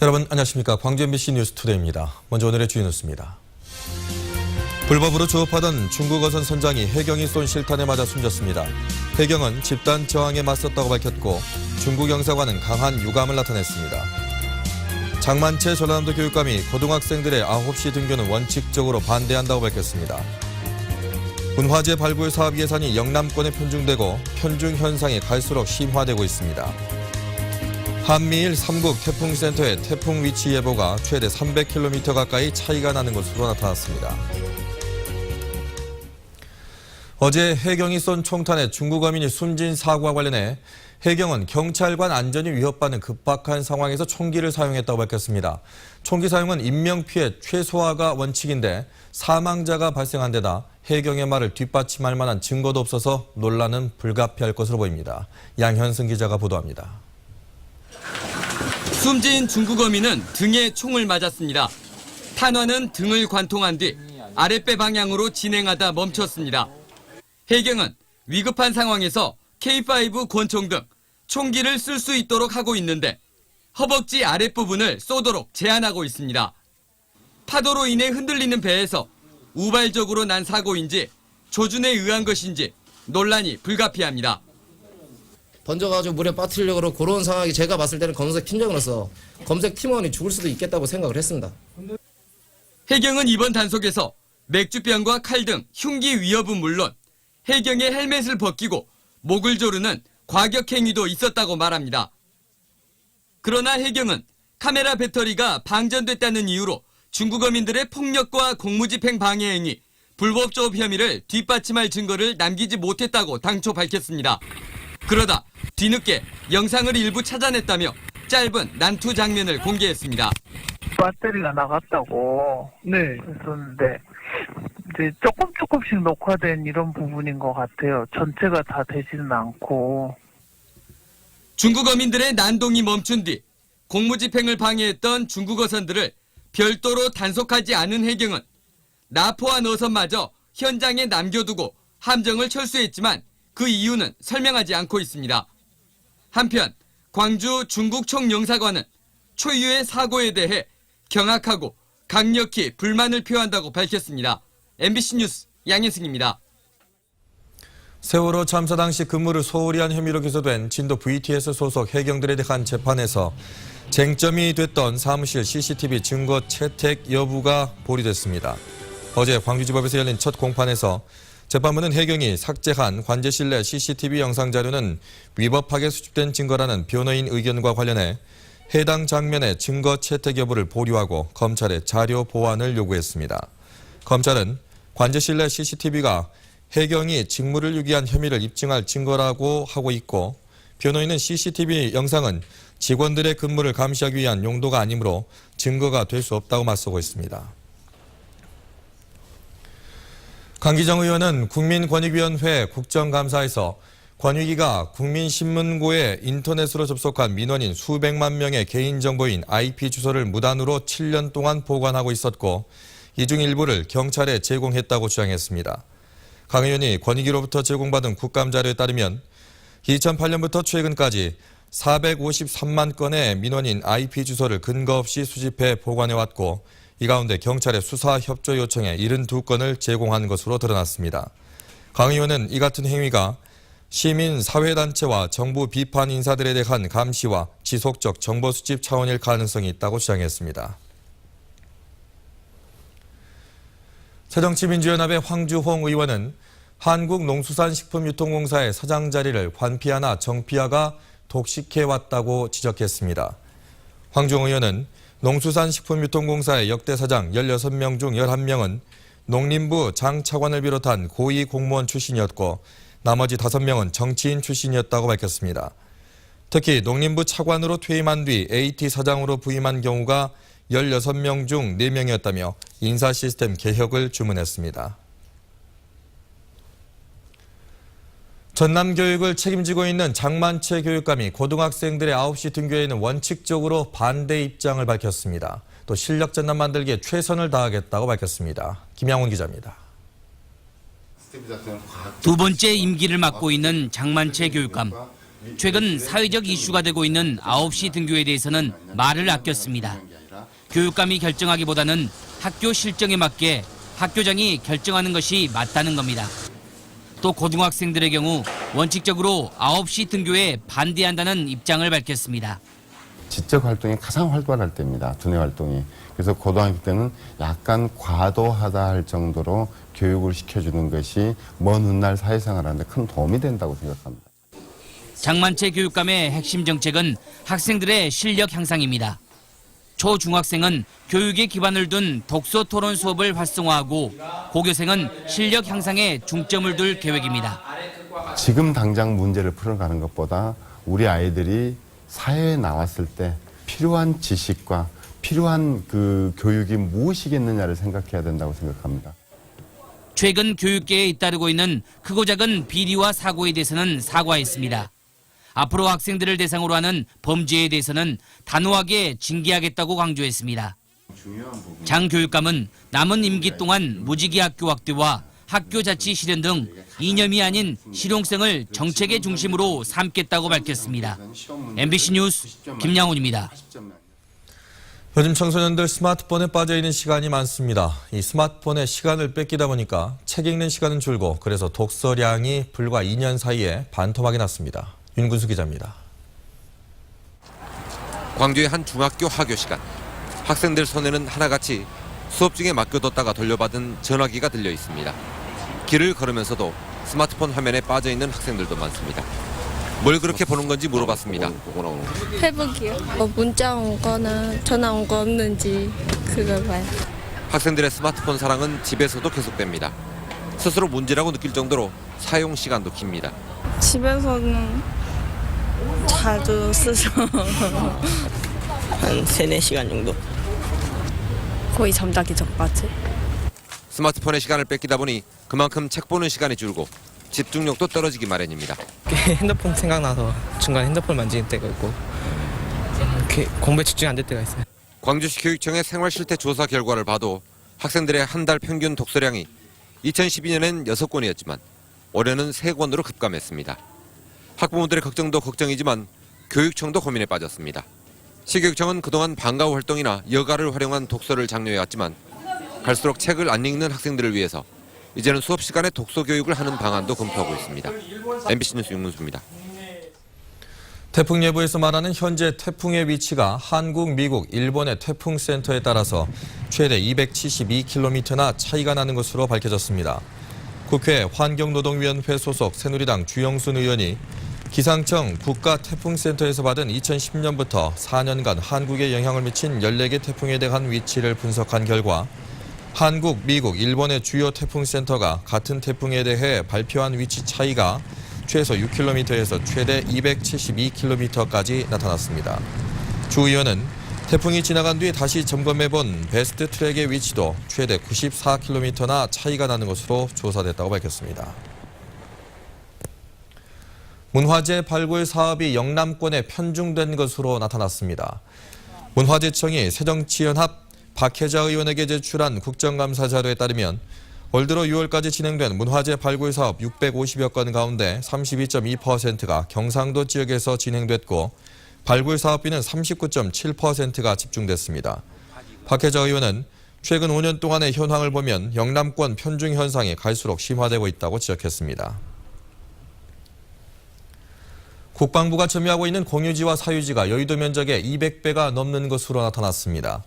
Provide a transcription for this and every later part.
여러분 안녕하십니까. 광주 MBC 뉴스투데이입니다. 먼저 오늘의 주요 뉴스입니다. 불법으로 조업하던 중국 어선 선장이 해경이 쏜 실탄에 맞아 숨졌습니다. 해경은 집단 저항에 맞섰다고 밝혔고 중국 영사관은 강한 유감을 나타냈습니다. 장만채 전라남도 교육감이 고등학생들의 9시 등교는 원칙적으로 반대한다고 밝혔습니다. 문화재 발굴 사업 예산이 영남권에 편중되고 편중 현상이 갈수록 심화되고 있습니다. 한미일 3국 태풍센터의 태풍 위치 예보가 최대 300km 가까이 차이가 나는 것으로 나타났습니다. 어제 해경이 쏜 총탄에 중국 어민이 숨진 사고와 관련해 해경은 경찰관 안전이 위협받는 급박한 상황에서 총기를 사용했다고 밝혔습니다. 총기 사용은 인명피해 최소화가 원칙인데 사망자가 발생한 데다 해경의 말을 뒷받침할 만한 증거도 없어서 논란은 불가피할 것으로 보입니다. 양현승 기자가 보도합니다. 숨진 중국 어민은 등에 총을 맞았습니다. 탄환은 등을 관통한 뒤 아랫배 방향으로 진행하다 멈췄습니다. 해경은 위급한 상황에서 K5 권총 등 총기를 쓸 수 있도록 하고 있는데 허벅지 아랫부분을 쏘도록 제한하고 있습니다. 파도로 인해 흔들리는 배에서 우발적으로 난 사고인지 조준에 의한 것인지 논란이 불가피합니다. 던져가지고 물에 빠뜨리려고 그런 상황이 제가 봤을 때는 검색 팀장으로서 검색 팀원이 죽을 수도 있겠다고 생각을 했습니다. 해경은 이번 단속에서 맥주병과 칼 등 흉기 위협은 물론 해경의 헬멧을 벗기고 목을 조르는 과격 행위도 있었다고 말합니다. 그러나 해경은 카메라 배터리가 방전됐다는 이유로 중국 어민들의 폭력과 공무집행 방해 행위, 불법 조업 혐의를 뒷받침할 증거를 남기지 못했다고 당초 밝혔습니다. 그러다 뒤늦게 영상을 일부 찾아냈다며 짧은 난투 장면을 공개했습니다. 배터리가 나갔다고 했었는데 이제 조금씩 녹화된 이런 부분인 것 같아요. 전체가 다 되지는 않고. 중국 어민들의 난동이 멈춘 뒤 공무집행을 방해했던 중국 어선들을 별도로 단속하지 않은 해경은 납포한 어선마저 현장에 남겨두고 함정을 철수했지만 그 이유는 설명하지 않고 있습니다. 한편 광주 중국 총영사관은 초유의 사고에 대해 경악하고 강력히 불만을 표한다고 밝혔습니다. MBC 뉴스 양현승입니다. 세월호 참사 당시 근무를 소홀히 한 혐의로 기소된 진도 VTS 소속 해경들에 대한 재판에서 쟁점이 됐던 사무실 CCTV 증거 채택 여부가 보류됐습니다. 어제 광주지법에서 열린 첫 공판에서 재판부는 해경이 삭제한 관제실 내 CCTV 영상 자료는 위법하게 수집된 증거라는 변호인 의견과 관련해 해당 장면의 증거 채택 여부를 보류하고 검찰에 자료 보완을 요구했습니다. 검찰은 관제실 내 CCTV가 해경이 직무를 유기한 혐의를 입증할 증거라고 하고 있고 변호인은 CCTV 영상은 직원들의 근무를 감시하기 위한 용도가 아니므로 증거가 될 수 없다고 맞서고 있습니다. 강기정 의원은 국민권익위원회 국정감사에서 권익위가 국민신문고에 인터넷으로 접속한 민원인 수백만 명의 개인정보인 IP 주소를 무단으로 7년 동안 보관하고 있었고 이 중 일부를 경찰에 제공했다고 주장했습니다. 강 의원이 권익위로부터 제공받은 국감자료에 따르면 2008년부터 최근까지 453만 건의 민원인 IP 주소를 근거 없이 수집해 보관해왔고 이 가운데 경찰의 수사 협조 요청에 72건을 제공한 것으로 드러났습니다. 강 의원은 이 같은 행위가 시민 사회단체와 정부 비판 인사들에 대한 감시와 지속적 정보 수집 차원일 가능성이 있다고 주장했습니다. 새정치민주연합의 황주홍 의원은 한국농수산식품유통공사의 사장 자리를 관피하나 정피하가 독식해왔다고 지적했습니다. 황주홍 의원은 농수산식품유통공사의 역대 사장 16명 중 11명은 농림부 장 차관을 비롯한 고위 공무원 출신이었고 나머지 5명은 정치인 출신이었다고 밝혔습니다. 특히 농림부 차관으로 퇴임한 뒤 AT 사장으로 부임한 경우가 16명 중 4명이었다며 인사 시스템 개혁을 주문했습니다. 전남 교육을 책임지고 있는 장만채 교육감이 고등학생들의 9시 등교에는 원칙적으로 반대 입장을 밝혔습니다. 또 실력 전남 만들기에 최선을 다하겠다고 밝혔습니다. 김양훈 기자입니다. 두 번째 임기를 맡고 있는 장만채 교육감. 최근 사회적 이슈가 되고 있는 9시 등교에 대해서는 말을 아꼈습니다. 교육감이 결정하기보다는 학교 실정에 맞게 학교장이 결정하는 것이 맞다는 겁니다. 또 고등학생들의 경우 원칙적으로 9시 등교에 반대한다는 입장을 밝혔습니다. 지적 활동이 가장 활발할 때입니다. 두뇌 활동이. 그래서 고등학교 때는 약간 과도하다 할 정도로 교육을 시켜주는 것이 먼 훗날 사회생활하는데 큰 도움이 된다고 생각합니다. 장만채 교육감의 핵심 정책은 학생들의 실력 향상입니다. 초중학생은 교육에 기반을 둔 독서 토론 수업을 활성화하고 고교생은 실력 향상에 중점을 둘 계획입니다. 지금 당장 문제를 풀어가는 것보다 우리 아이들이 사회에 나왔을 때 필요한 지식과 필요한 그 교육이 무엇이겠느냐를 생각해야 된다고 생각합니다. 최근 교육계에 잇따르고 있는 크고 작은 비리와 사고에 대해서는 사과했습니다. 앞으로 학생들을 대상으로 하는 범죄에 대해서는 단호하게 징계하겠다고 강조했습니다. 장 교육감은 남은 임기 동안 무지개 학교 확대와 학교 자치 실현 등 이념이 아닌 실용성을 정책의 중심으로 삼겠다고 밝혔습니다. MBC 뉴스 김양훈입니다. 요즘 청소년들 스마트폰에 빠져있는 시간이 많습니다. 이 스마트폰에 시간을 뺏기다 보니까 책 읽는 시간은 줄고 그래서 독서량이 불과 2년 사이에 반토막이 났습니다. 윤근수 기자입니다. 광주의 한 중학교 하교 시간. 학생들 손에는 하나같이 수업 중에 맡겨뒀다가 돌려받은 전화기가 들려 있습니다. 길을 걸으면서도 스마트폰 화면에 빠져있는 학생들도 많습니다. 뭘 그렇게 보는 건지 물어봤습니다. 페북이요. 문자 온 거나 전화 온 거 없는지 그걸 봐요. 학생들의 스마트폰 사랑은 집에서도 계속됩니다. 스스로 문제라고 느낄 정도로 사용 시간도 깁니다. 집에서는 자주 쓰죠. 한 3, 4시간 정도. 거의 잠자기 전까지. 스마트폰의 시간을 뺏기다 보니 그만큼 책 보는 시간이 줄고 집중력도 떨어지기 마련입니다. 핸드폰 생각나서 중간에 핸드폰 만지는 때가 있고 이렇게 공부에 집중이 안 될 때가 있어요. 광주시 교육청의 생활실태 조사 결과를 봐도 학생들의 한 달 평균 독서량이 2012년엔 6권이었지만 올해는 3권으로 급감했습니다. 학부모들의 걱정도 걱정이지만 교육청도 고민에 빠졌습니다. 시교육청은 그동안 방과 후 활동이나 여가를 활용한 독서를 장려해왔지만 갈수록 책을 안 읽는 학생들을 위해서 이제는 수업 시간에 독서 교육을 하는 방안도 검토하고 있습니다. MBC 뉴스 윤문수입니다. 태풍 예보에서 말하는 현재 태풍의 위치가 한국, 미국, 일본의 태풍 센터에 따라서 최대 272km나 차이가 나는 것으로 밝혀졌습니다. 국회 환경노동위원회 소속 새누리당 주영순 의원이 기상청 국가태풍센터에서 받은 2010년부터 4년간 한국에 영향을 미친 14개 태풍에 대한 위치를 분석한 결과 한국, 미국, 일본의 주요 태풍센터가 같은 태풍에 대해 발표한 위치 차이가 최소 6km에서 최대 272km까지 나타났습니다. 주 의원은 태풍이 지나간 뒤 다시 점검해본 베스트 트랙의 위치도 최대 94km나 차이가 나는 것으로 조사됐다고 밝혔습니다. 문화재 발굴 사업이 영남권에 편중된 것으로 나타났습니다. 문화재청이 새정치연합 박혜자 의원에게 제출한 국정감사 자료에 따르면 올 들어 6월까지 진행된 문화재 발굴 사업 650여 건 가운데 32.2%가 경상도 지역에서 진행됐고 발굴 사업비는 39.7%가 집중됐습니다. 박혜자 의원은 최근 5년 동안의 현황을 보면 영남권 편중 현상이 갈수록 심화되고 있다고 지적했습니다. 국방부가 점유하고 있는 공유지와 사유지가 여의도 면적의 200배가 넘는 것으로 나타났습니다.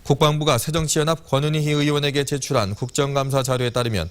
국방부가 새정치연합 권은희 의원에게 제출한 국정감사 자료에 따르면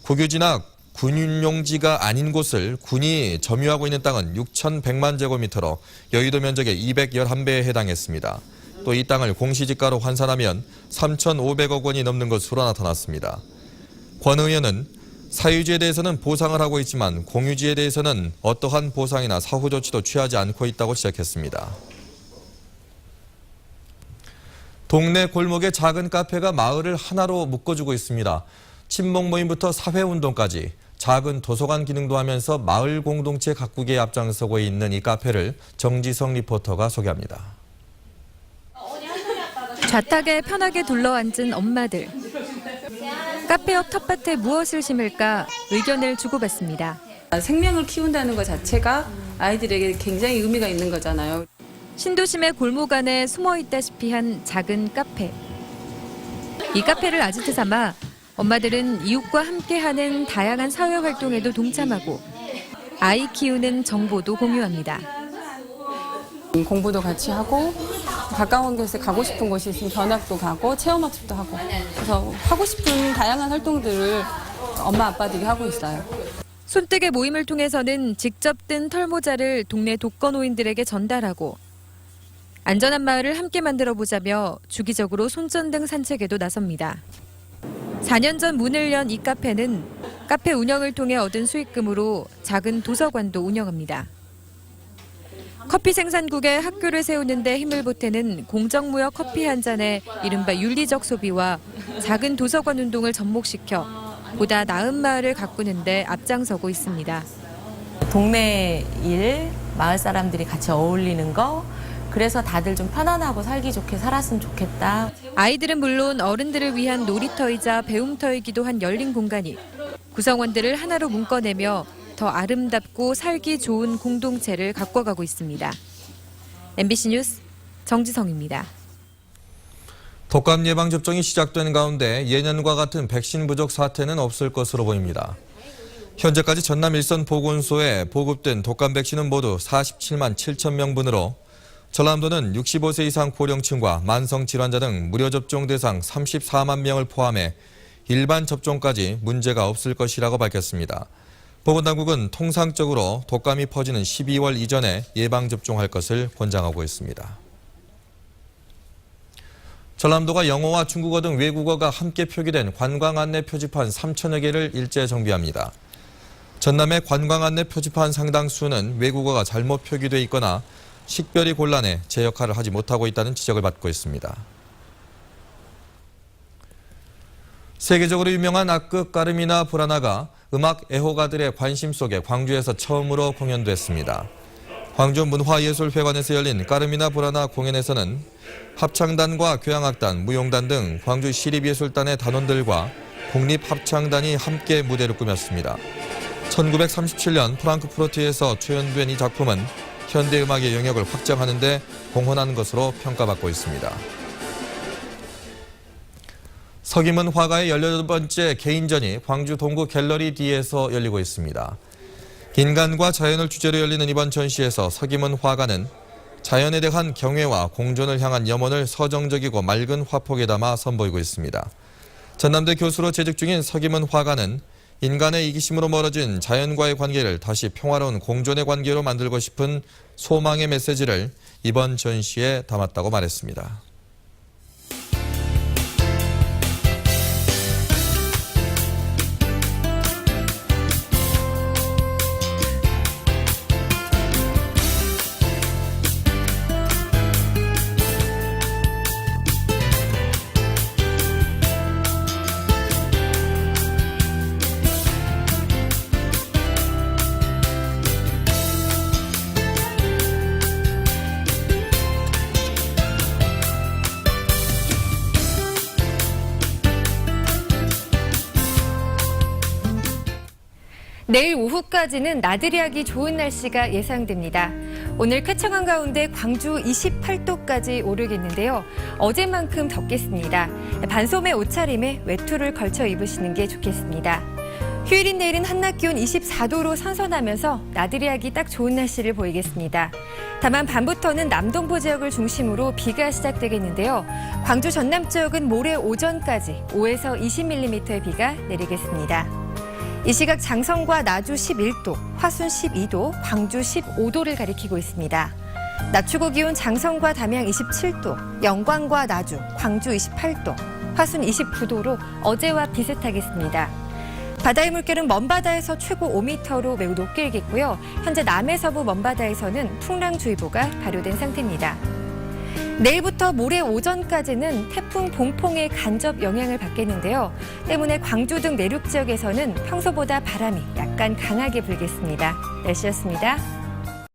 국유지나 군용지가 아닌 곳을 군이 점유하고 있는 땅은 6,100만 제곱미터로 여의도 면적의 211배에 해당했습니다. 또 이 땅을 공시지가로 환산하면 3,500억 원이 넘는 것으로 나타났습니다. 권 의원은 사유지에 대해서는 보상을 하고 있지만 공유지에 대해서는 어떠한 보상이나 사후 조치도 취하지 않고 있다고 지적했습니다. 동네 골목의 작은 카페가 마을을 하나로 묶어주고 있습니다. 친목 모임부터 사회운동까지 작은 도서관 기능도 하면서 마을 공동체 가꾸기에 앞장서고 있는 이 카페를 정지성 리포터가 소개합니다. 좌탁에 편하게 둘러앉은 엄마들. 카페 옆 텃밭에 무엇을 심을까 의견을 주고받습니다. 생명을 키운다는 것 자체가 아이들에게 굉장히 의미가 있는 거잖아요. 신도심의 골목 안에 숨어 있다시피 한 작은 카페. 이 카페를 아지트 삼아 엄마들은 이웃과 함께하는 다양한 사회 활동에도 동참하고 아이 키우는 정보도 공유합니다. 공부도 같이 하고 가까운 곳에 가고 싶은 곳이 있으면 견학도 가고 체험학습도 하고 그래서 하고 싶은 다양한 활동들을 엄마 아빠들이 하고 있어요. 손뜨개 모임을 통해서는 직접 뜬 털모자를 동네 독거노인들에게 전달하고 안전한 마을을 함께 만들어보자며 주기적으로 손전등 산책에도 나섭니다. 4년 전 문을 연 이 카페는 카페 운영을 통해 얻은 수익금으로 작은 도서관도 운영합니다. 커피 생산국에 학교를 세우는 데 힘을 보태는 공정무역 커피 한 잔에 이른바 윤리적 소비와 작은 도서관 운동을 접목시켜 보다 나은 마을을 가꾸는 데 앞장서고 있습니다. 동네 일, 마을 사람들이 같이 어울리는 거, 그래서 다들 좀 편안하고 살기 좋게 살았으면 좋겠다. 아이들은 물론 어른들을 위한 놀이터이자 배움터이기도 한 열린 공간이 구성원들을 하나로 묶어내며 더 아름답고 살기 좋은 공동체를 가꿔가고 있습니다. MBC 뉴스 정지성입니다. 독감 예방 접종이 시작된 가운데 예년과 같은 백신 부족 사태는 없을 것으로 보입니다. 현재까지 전남 일선 보건소에 보급된 독감 백신은 모두 47만 7천 명분으로 전남도는 65세 이상 고령층과 만성질환자 등 무료 접종 대상 34만 명을 포함해 일반 접종까지 문제가 없을 것이라고 밝혔습니다. 보건당국은 통상적으로 독감이 퍼지는 12월 이전에 예방접종할 것을 권장하고 있습니다. 전남도가 영어와 중국어 등 외국어가 함께 표기된 관광안내 표지판 3천여 개를 일제 정비합니다. 전남의 관광안내 표지판 상당수는 외국어가 잘못 표기돼 있거나 식별이 곤란해 제 역할을 하지 못하고 있다는 지적을 받고 있습니다. 세계적으로 유명한 악극 까르미나 보라나가 음악 애호가들의 관심 속에 광주에서 처음으로 공연됐습니다. 광주 문화예술회관에서 열린 까르미나 보라나 공연에서는 합창단과 교향악단, 무용단 등 광주 시립예술단의 단원들과 국립합창단이 함께 무대를 꾸몄습니다. 1937년 프랑크푸르트에서 초연된 이 작품은 현대음악의 영역을 확장하는 데 공헌한 것으로 평가받고 있습니다. 서김은 화가의 18번째 개인전이 광주 동구 갤러리 D에서 열리고 있습니다. 인간과 자연을 주제로 열리는 이번 전시에서 서김은 화가는 자연에 대한 경외와 공존을 향한 염원을 서정적이고 맑은 화폭에 담아 선보이고 있습니다. 전남대 교수로 재직 중인 서김은 화가는 인간의 이기심으로 멀어진 자연과의 관계를 다시 평화로운 공존의 관계로 만들고 싶은 소망의 메시지를 이번 전시에 담았다고 말했습니다. 내일 오후까지는 나들이 하기 좋은 날씨가 예상됩니다. 오늘 쾌청한 가운데 광주 28도까지 오르겠는데요. 어제만큼 덥겠습니다. 반소매 옷차림에 외투를 걸쳐 입으시는 게 좋겠습니다. 휴일인 내일은 한낮 기온 24도로 선선하면서 나들이 하기 딱 좋은 날씨를 보이겠습니다. 다만 밤부터는 남동부 지역을 중심으로 비가 시작되겠는데요. 광주 전남 지역은 모레 오전까지 5에서 20mm의 비가 내리겠습니다. 이 시각 장성과 나주 11도, 화순 12도, 광주 15도를 가리키고 있습니다. 낮 최고 기온 장성과 담양 27도, 영광과 나주, 광주 28도, 화순 29도로 어제와 비슷하겠습니다. 바다의 물결은 먼바다에서 최고 5m로 매우 높게 일겠고요. 현재 남해서부 먼바다에서는 풍랑주의보가 발효된 상태입니다. 내일부터 모레 오전까지는 태풍 봉퐁의 간접 영향을 받겠는데요. 때문에 광주 등 내륙 지역에서는 평소보다 바람이 약간 강하게 불겠습니다. 날씨였습니다.